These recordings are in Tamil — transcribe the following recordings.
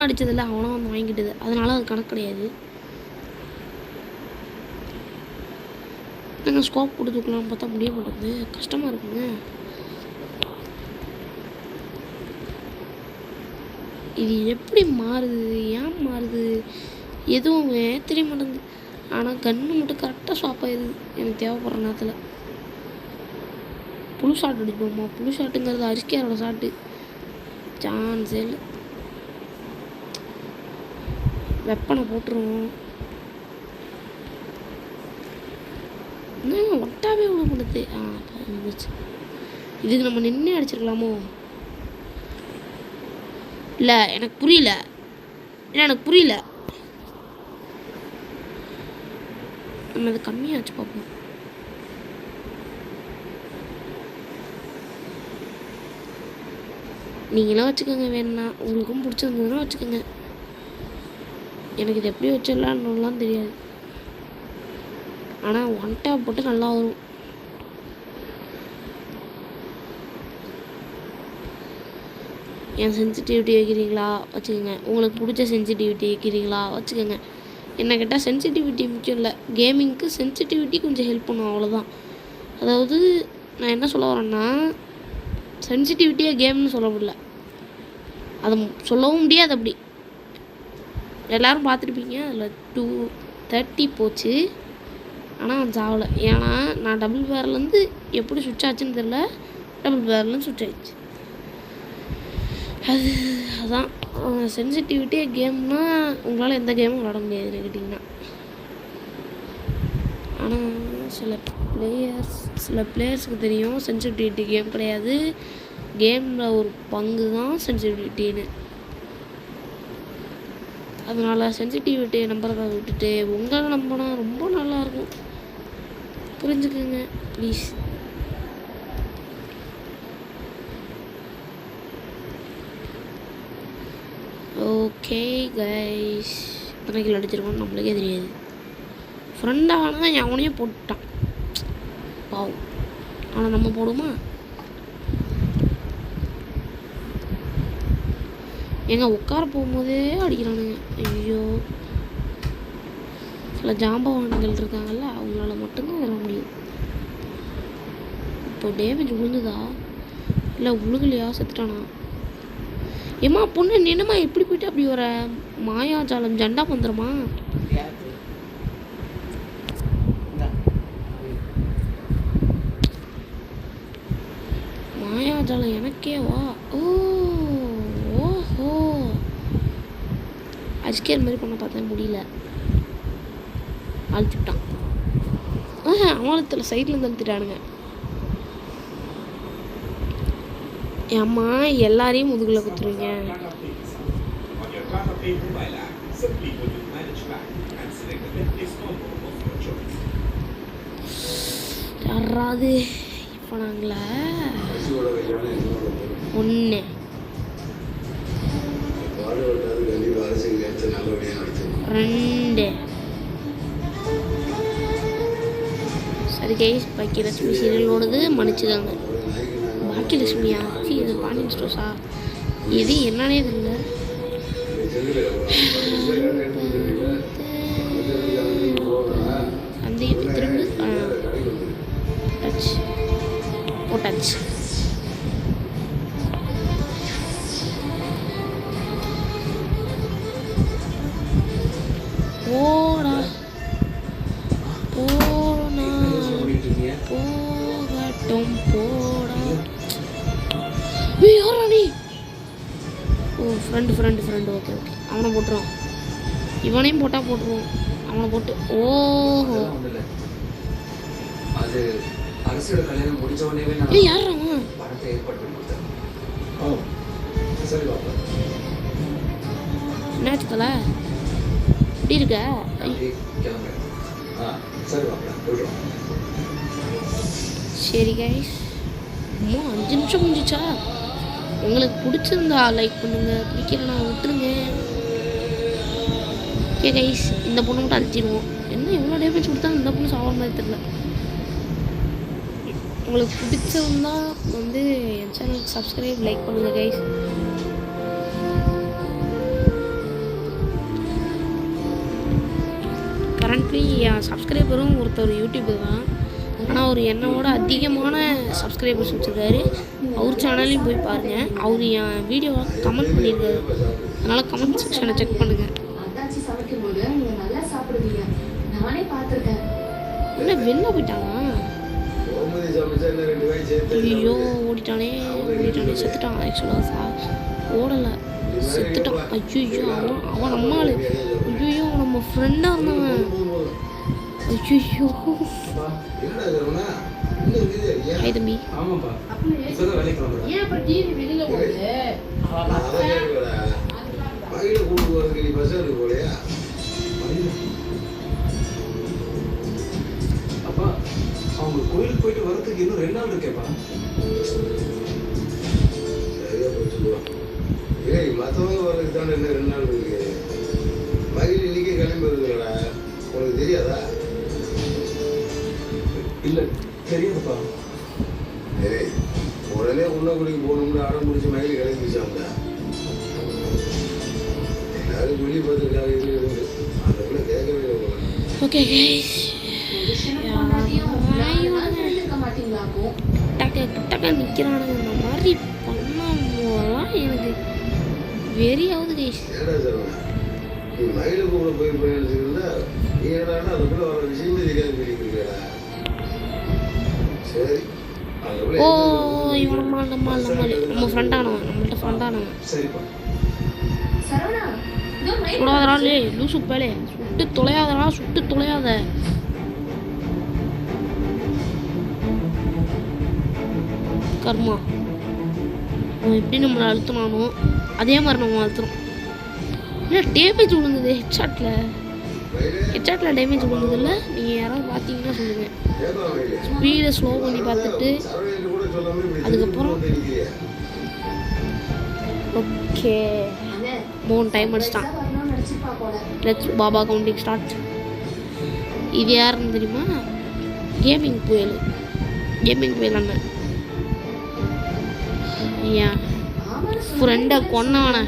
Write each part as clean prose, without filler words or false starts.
அடித்ததில்ல அவனும் வந்து வாங்கிட்டது, அதனால அது கணக்கு கிடையாது. நாங்கள் ஸ்கோப் போட்டு தூக்கலாம்னு பார்த்தா முடிய மாட்டேங்குது, கஷ்டமாக இருக்குங்க. இது எப்படி மாறுது, ஏன் மாறுது எதுவுமே தெரிய மாட்டேங்குது. ஆனால் கன்று மட்டும் கரெக்டாக ஸ்வாப் ஆயிடுது எனக்கு தேவைப்படுற நேரத்தில். புழு ஷாட் அடிப்போம்மா, புழு ஷாட்டுங்கிறது அரிஸ்கேரோட ஷாட்டு, சான்ஸே இல்லை. வெப்பனை போட்டுருவோம். ஒட்டாவே விட மாட்டேது. இருந்துச்சு. இதுக்கு நம்ம நின்று அடிச்சிருக்கலாமோ? இல்லை எனக்கு புரியல, இல்லை எனக்கு புரியல. நம்ம அது கம்மியாச்சு பார்ப்போம். நீங்களாம் வச்சுக்கோங்க, வேணும்னா உங்களுக்கும் பிடிச்சிருந்ததுன்னா வச்சுக்கோங்க. எனக்கு இது எப்படி வச்சிடலான்னுலாம் தெரியாது. ஆனால் ஒன் டேப் போட்டு நல்லா வரும். என் சென்சிட்டிவிட்டி வைக்கிறீங்களா வச்சுக்கோங்க, உங்களுக்கு பிடிச்ச சென்சிட்டிவிட்டி வைக்கிறீங்களா வச்சுக்கோங்க. என்ன கேட்டால் சென்சிட்டிவிட்டி முக்கியம் இல்லை, கேமிங்க்கு சென்சிட்டிவிட்டி கொஞ்சம் ஹெல்ப் பண்ணும், அவ்வளோதான். அதாவது நான் என்ன சொல்ல வரேன்னா, சென்சிட்டிவிட்டியாக கேம்னு சொல்ல முடியல, அதை சொல்லவும் முடியாது. அப்படி எல்லோரும் பார்த்துருப்பீங்க, அதில் 230 போச்சு. ஆனால் சாவலை, ஏன்னா நான் டபுள் பேர்லேருந்து எப்படி சுவிட்ச் ஆச்சுன்னு தெரில, டபுள் பேர்லேருந்து சுவிட்ச் ஆயிடுச்சு. அதான் சென்சிட்டிவிட்டியாக கேம்னா உங்களால் எந்த கேமும் விளாட முடியாதுன்னு கேட்டிங்கன்னா. ஆனால் சில பிளேயர்ஸுக்கு தெரியும் சென்சிட்டிவிட்டி கேம் கிடையாது, கேமில் ஒரு பங்கு தான் சென்சிட்டிவிட்டின்னு. அதனால் சென்சிட்டிவிட்டியை நம்புறதை விட்டுட்டு உங்களை நம்பினா ரொம்ப நல்லாயிருக்கும், புரிஞ்சுக்குங்க ப்ளீஸ். ஓகே கைஸ், எத்தனை கிலோ அடிச்சிருக்கோன்னு நம்மளுக்கே தெரியாது. ஃப்ரெண்டாக அவனையும் போட்டான் பாவம், ஆனால் நம்ம போடுமா? எங்க உட்கார போகும்போதே அடிக்கிறானுங்க. ஐயோ, சில ஜாம்பவான்கள் இருக்காங்கல்ல, அவங்களால மட்டும்தான் வர முடியும். இப்போ டேமேஜ் விழுந்துதா இல்லை விழுகலையா, செத்துட்டானா? ஏம்மா பொண்ணு நினைமா எப்படி போயிட்டு அப்படி வர? மாயாஜாலம் ஜண்டா வந்துடுமா? மாயாஜாலம் எனக்கே வா. ஓஹோ, அஜ்கேர் மாதிரி பண்ண பார்த்தேன், முடியல, அழுத்திட்டான். அவனத்தில் சைட்லேருந்து அழுத்திட்டானுங்க. ஏம்மா எல்லாரையும் முதுகில் குத்துருவீங்க? யாராவது இப்போ நாங்களா ஒன்று 2 சரி கைஸ், பாக்கியலட்சுமி சீரியல் ஓடுது, மன்னிச்சுதாங்க. பாக்கியலட்சுமியா? இது பாண்டியன் ஸ்டோர்ஸா? இது என்னன்னே தெரியல. அந்த திரும்பி டச் போட்டாச்சு. போடா போனா போகட்டும் போடா. யாரா நீ? ஓ ஃப்ரெண்டு, ஓகே அவனை போட்டுருவோம். இவனையும் போட்டால் போட்டுருவோம், அவனை போட்டு. ஓஹோ, அது அரசியோட கல்யாணம் முடிஞ்ச உடனே யாரா பணத்தை ஏற்பாடு பண்ணி கொடுத்தாங்க. என்னாச்சு தலை, எப்படி இருக்க? சரி கைஸ், 5 நிமிஷம் முடிஞ்சிச்சா? உங்களுக்கு பிடிச்சிருந்தா லைக் பண்ணுங்கள், பிடிக்கலனா விட்டுருங்க. ஓகே கைஸ், இந்த பொண்ணு மட்டும் அழிச்சிடுவோம். என்ன எவ்வளோ டேமேஜ் கொடுத்தாலும் இந்த பொண்ணு சாப்பிட்ற மாதிரி தெரியல. உங்களுக்கு பிடிச்சிருந்தா வந்து என் சேனலுக்கு சப்ஸ்கிரைப், லைக் பண்ணுங்கள் கைஸ். கரண்ட்லி என் சப்ஸ்கிரைபரும் ஒருத்தர் யூடியூபர் தான். ஆனால் அவர் என்னோட அதிகமான சப்ஸ்கிரைபர்ஸ் வச்சுருக்காரு. அவர் சேனல்லையும் போய் பாருங்கள். அவர் என் வீடியோவை கமெண்ட் பண்ணியிருக்காரு. அதனால் கமெண்ட் செக்ஷனை செக் பண்ணுங்கள். இல்லை வெளில போயிட்டாங்க. ஐயோ ஓடிட்டானே செத்துட்டான். ஆக்சுவலாக ஓடலை, செத்துட்டான். ஐயோ அவன் நம்ம ஆள். ஐயோ நம்ம ஃப்ரெண்டாக இருந்தான். ஐயோ ஹாய் தம்பி. அப்பா அவங்க கோயிலுக்கு போயிட்டு வரதுக்கு இன்னும் 2 நாள் இருக்கேப்பா. சரியா போச்சு. மற்றவங்க வர்றதுக்கு தான் என்ன 2 நாள் இருக்கு. மகிழ் இன்னைக்கு கிளம்பி வருதுங்களா, உனக்கு தெரியாதா? இல்லை தெரியாதுப்பா. ஏய் உடனே உண்ணக்குடிக்கு போகணும்னு அடம் முடிச்சு மகிழ் கிளம்பிச்சாங்க. எல்லாரும் சொல்லி பார்த்துருக்காங்க. இது இருந்து அந்த பிள்ளை கேட்கவே இல்லை. ஓகே கைஸ், கிட்டக்க நிற்கிறானுங்க. இந்த மாதிரி பண்ணலாம் எனக்கு வெறியாவது கைஸ். ஏடா சார் நீ மயில கூட போய் நினச்சிருந்தா நீ என்னடா அந்த பிள்ளை வர விஷயமே தெரியாது சொல்லிக்கிறீங்களா? சரி ஓ இவன் நம்ம ஃப்ரெண்டானவன், நம்மள்ட்ட ஃப்ரெண்டானவன். சரிப்பா. சுடாதராலே லூசு பேலே, சுட்டு தொலையாத. கர்மா அவன் எப்படி நம்மளை அழுத்தினானோ அதே மாதிரி நம்ம அழுத்துறோம். இல்லை டேமேஜ் விழுந்தது ஹெட்ஷாட்டில் டேமேஜ் விழுந்ததில்ல. நீங்கள் யாராவது பார்த்தீங்கன்னா சொல்லுங்கள். ஸ்பீடை ஸ்லோ பண்ணி பார்த்துட்டு அதுக்கப்புறம் ஓகே 3 டைம் அடிச்சிட்டான். Let's Baba counting start. இது யாருன்னு தெரியுமா? கேமிங் புயல் அண்ணன். ஏன் ஃப்ரெண்டை கொன்னவனை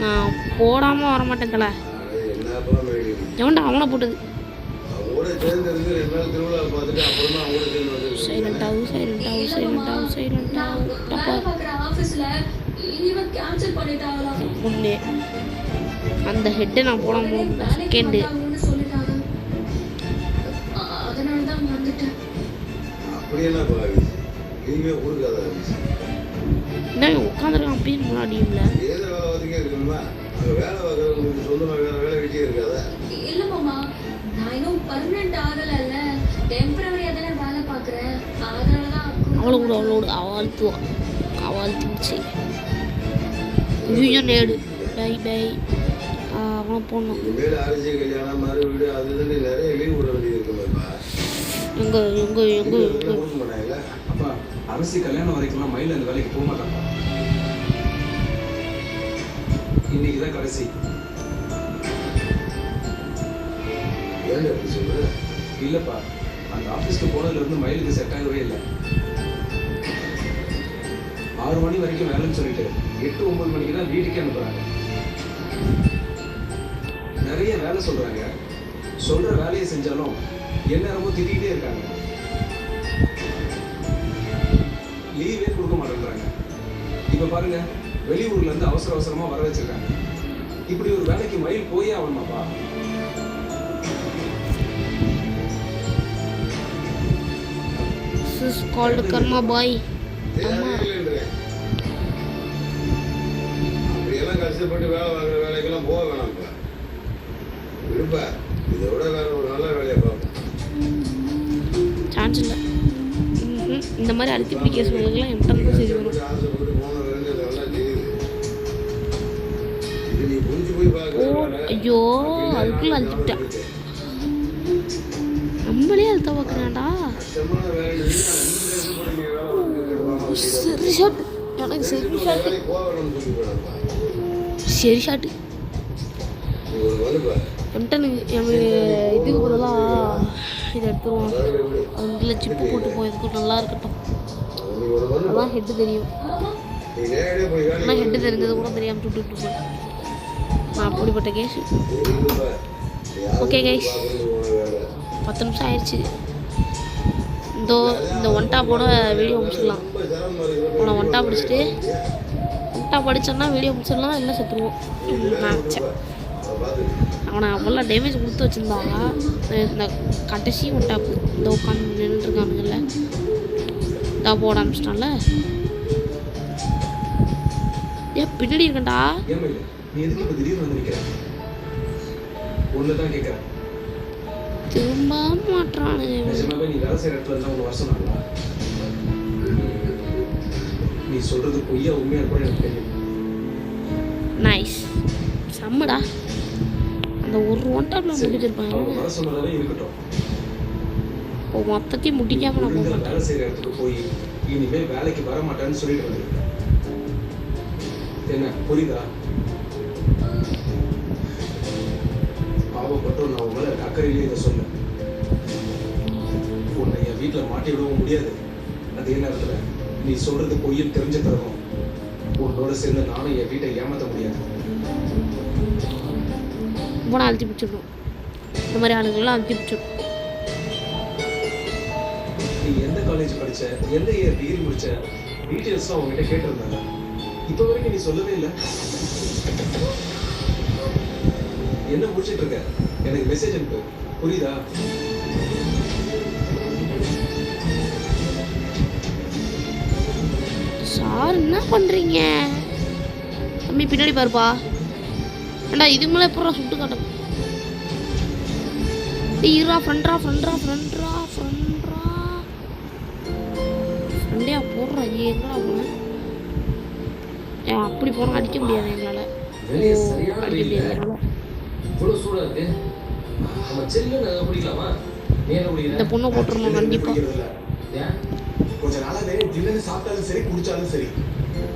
நான் போடாமல் வரமாட்டேன் தலை. எவன்டா அவனை போட்டது? சைலண்ட் ஒன்று அந்த ஹெட்டை நான் போட செகண்டு. என்ன உட்காந்துருக்கான் அப்படியே முன்னாடியும்ல. அவளோட அவாழ்த்துச்சு. நேடு டை அவனை போடணும். எங்க அப்பா அரசி கல்யாணம் வரைக்கும்லாம் மயில் அந்த வேலைக்கு போக மாட்டாப்பா. இன்னைக்கு தான் கடைசி. இல்லப்பா அந்த ஆஃபீஸ்க்கு போனதுல இருந்து மயிலுக்கு செட் ஆகவே இல்லை. 6 மணி வரைக்கும் வேலைன்னு சொல்லிட்டு 8-9 மணிக்கு தான் வீட்டுக்கே அனுப்புறாங்க. நிறைய வேலை சொல்றாங்க. சொல்ற வேலையை செஞ்சாலும் எந்நேரமும் திட்டிகிட்டே இருக்காங்க. லீவே கொடுக்க மாட்டேங்கிறாங்க. இப்ப பாருங்க வெளியூர்ல இருந்து அவசரமா வர வச்சிருக்காங்க. இப்படி ஒரு வேலைக்கு மயில் போயே ஆகணுமாப்பா? This is called karma boy. அப்படியெல்லாம் கஷ்டப்பட்டு வேலை வாங்குற வேலைக்கெல்லாம் போக வேணாம்ப்பா. விருப்பா இதை விட வேற ஒரு நல்ல வேலையை பார்ப்போம். சான்ஸ் இல்லை. இந்த மாதிரி அழுத்தி பிடிக்க சொல்லுங்கலாம் என்கிட்ட தான் சரி வரும். ஆசைப்பட்டு போன வேலை நல்லா தெரியுது. இது நீ புரிஞ்சு போய் பார்க்க. ஐயோ அதுக்குள்ள அழுத்திட்டேன். நம்மளே அழுத்த பார்க்குறான்டா. சரி ஷாட் எனக்கு சரி ஷாட்டு இதுக்கு பதிலாக இதை எடுத்துருவோம். அதுல சிப்பு போட்டு போயதுக்கு நல்லா இருக்கட்டும். அதான் ஹெட்டு தெரியும். ஆனால் ஹெட்டு தெரிஞ்சது கூட தெரியாமல் சுட்டுட்டு போய் நான் அப்படிப்பட்ட கேஸ். ஓகே கைஸ், 10 நிமிஷம் ஆயிடுச்சு. இந்த ஒன் டாப்போட வீடியோ முடிச்சிடலாம். அவனை ஒன் டாப் படிச்சுட்டு படித்தோன்னா வீடியோ முடிச்சிடலாம், இல்லை செத்துருவோம். நினச்சேன் அவனை அவ்வளோ டேமேஜ் கொடுத்து வச்சுருந்தாங்க. இந்த கடைசி ஒன் டாப்பு இந்த உட்காந்து நின்றுட்டுருக்கானுங்கல்ல, டாப் போட ஆரம்பிச்சிட்டான்ல. ஏன் பின்னாடி இருக்கண்டா? நீ எதுக்கு இப்ப திடீர்னு வந்து நிக்கிற? ஒண்ணுதான் கேக்குறேன். திரும்ப மாட்டானுங்க. நிஜமாவே நீ வேலை செய்யற இடத்துல இருந்தா 1 வருஷம் ஆகுமா? நீ சொல்றது பொய்யா உண்மையா கூட எனக்கு தெரியும். நைஸ், செம்மடா. அந்த ஒரு ஒன் டாப்ல முடிச்சிருப்பாங்க. வர சொன்னதாவே இருக்கட்டும். இப்போ மொத்தத்தையும் முடிக்காம நான் போக மாட்டேன். வேலை செய்யற இடத்துக்கு போய் இனிமே வேலைக்கு வர மாட்டேன்னு சொல்லிட்டு வந்திருக்கேன். என்ன புரியுதா? பாவப்பட்டோம் நான் உங்களை அக்கறையிலே இதை சொன்னேன். உன்னை என் வீட்டில் மாட்டி விடவும் முடியாது. அதே நேரத்தில் நீ சொல்றது பொய்யும் தெரிஞ்ச தரணும். உன்னோட சேர்ந்து நானும் என் வீட்டை ஏமாற்ற முடியாது. ரொம்ப அழுத்தி பிடிச்சிடணும். இந்த மாதிரி ஆளுங்கள்லாம் அழுத்தி பிடிச்சிடும். நீ எந்த காலேஜ் படிச்ச, எந்த இயர் டிகிரி முடிச்ச, டீட்டெயில்ஸ்லாம் உங்ககிட்ட கேட்டிருந்தாங்க. இப்போ வரைக்கும் நீ சொல்லவே இல்லை. என்ன முடிச்சிட்டு இருக்க? எனக்கு மெசேஜ் அனுப்பு, புரியுதா? சார் என்ன பண்றீங்க? தம்பி பின்னாடி பாருப்பா. ஏண்டா இது மேலே எப்படா சுட்டு காட்டும்? ஈரா ஃப்ரெண்ட்ரா ஃப்ரெண்டையா போடுறா. எங்கடா போன? அப்படி போனால் அடிக்க முடியாது எங்களால். அடிக்க முடியாது எங்களால். இந்த பொண்ணை போட்டுருமா கண்டிப்பாக. கொஞ்ச நாளாவே ஜில்லுன்னு சாப்பிட்டாலும் சரி குடிச்சாலும் சரி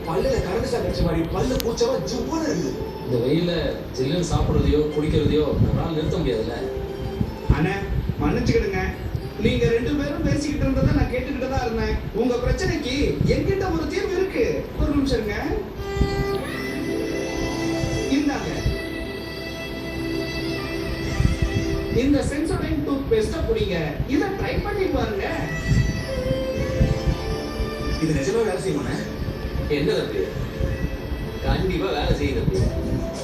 பல்லுல கரண்டு சாப்பிட்ட மாதிரி பல்லு பூச்சவா ஜுப்புன்னு இருக்குது. இந்த வெயில ஜில்லுன்னு சாப்பிட்றதையோ குடிக்கிறதையோ நம்மளால நிறுத்த முடியாதுல்ல. அண்ணே மன்னிச்சுக்கிடுங்க. நீங்க 2 பேரும் பேசிக்கிட்டு இருந்ததை நான் கேட்டுக்கிட்டு தான் இருந்தேன். உங்க பிரச்சனைக்கு என்கிட்ட ஒரு தீர்வு இருக்கு. ஒரு நிமிஷம் இருங்க. இந்தாங்க, இந்த சென்சோடைன் டூத் பேஸ்ட புடிங்க. இதை ட்ரை பண்ணி பாருங்க. இது நிஜமா வேலை செய்யணும். என்ன தம்பி? கண்டிப்பா வேலை செய்யுது.